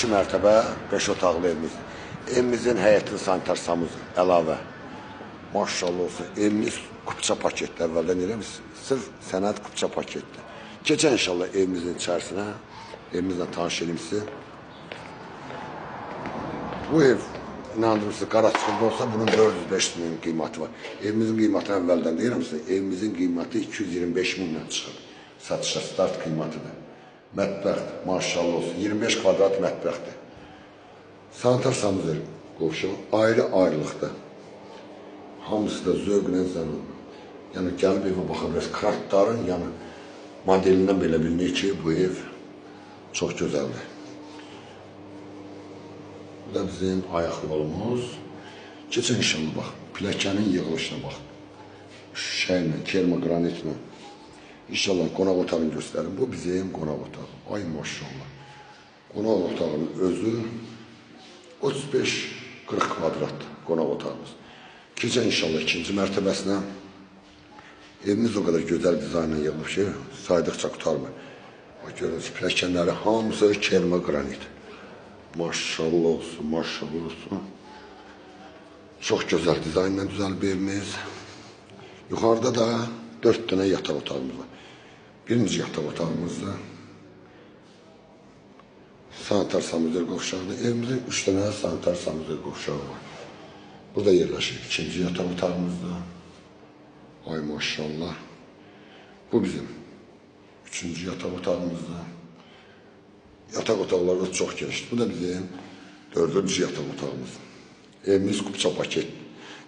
2 mərtəbə 5 otaqlı evimiz. Evimizin həyətli sanitar əlavə. Maşallah olsun. Evimiz kupça paketli əvvəldən eləmiş. Sırf sənəd kupça paketli. Keçən inşallah evimizin içərisinə, evimizlə tanış edeyim sizi. Bu ev, inandırırsınız, Qaraçıqında olsa bunun 405 min qiyməti var. Evimizin qiyməti əvvəldən deyirəm size, evimizin qiyməti 225 minlə çıxır. Satışa start qiymətidir. Mətbəxt, maşallah olsun, 25 kvadrat mətbəxtdir. Sanitar sanuzel qovşu, ayrı-ayrılıqda. Hamısı da zövqlə zənun. Yəni, gəlib evə baxa biraz kartların, yəni, modelindən belə bilinir ki, bu ev çox gözəldir. Bu da bizim ayaq yolumuz. Keçən inşallah bax, pilləkənin yığılışına bax. Şişəylə, kermogranitlə. İnşallah qonaq otağını göstərim. Bu bizim qonaq otağı. Ay maşallah. Qonaq otağının özü 35-40 kvadratdır qonaq otağımız. Keçən inşallah ikinci mərtəbəsinə. Evimiz o qədər gözəl dizaynla yığılıb ki, saydıqca qutarmır. Bax, görürsünüz, pilləkənləri hamısı kermogranit. Maşallah olsun, maşallah olsun. Çox gözəl dizaynla düzəlib evimiz. Yuxarıda da 4 dənə yataq otağımız var. Birinci yataq otağımızda sanitar sanuzel qovşağıdır. Evimizin 3 dənə sanitar sanuzel qovşağı var. Burada yerləşir ikinci yataq otağımızda. Ay maşallah. Bu bizim 3-cü yataq otağımızda. Yataq otaqları da çox genişdir. Bu da bizim 4-cü yataq otağımız. Evimiz kupça paket.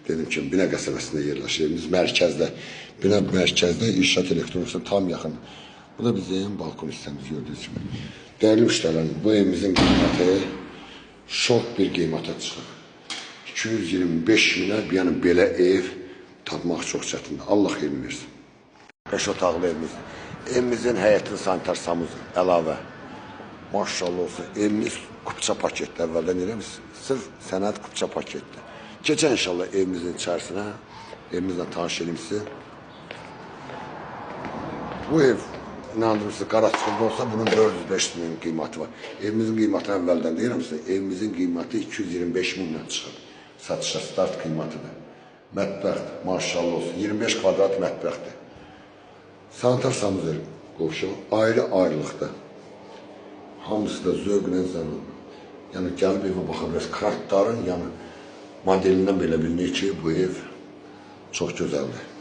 Dedim ki, Binə qəsəbəsində yerləşir. Evimiz mərkəzdə. Binə mərkəzdə İrşad Elektronikasına tam yaxın. Bu da bizim balkon hissəmiz gördüyünüz kimi. Dəyərli müştərilər, bu evimizin qiyməti şok bir qiymətə çıxır. 225 minə, yəni belə ev tapmaq çox çətindir. Allah xeyrini versin. 5 otaqlı evimiz. Evimizin həyətli sanitar əlavə. Maşallah olsun. Evimiz kupça paketli əvvəldən eləmiş. Sırf sənəd kupça paketli. Keçən inşallah evimizin içərisinə, evimizlə tanış edeyim sizi. Bu ev, inandırırsınız, Qaraçıqında olsa bunun 405 min qiyməti var. Evimizin qiyməti əvvəldən deyirəm size, evimizin qiyməti 225 minlə çıxır. Satışa start qiymətidir. Mətbəxt, maşallah olsun, 25 kvadrat mətbəxtdir. Sanitar sanuzel qovşu, ayrı-ayrılıqda. Hamısı da zövqlə zənun. Yəni, gəlib evə baxa biraz kartların, yəni, modelindən belə bilinir ki, bu ev çox gözəldir.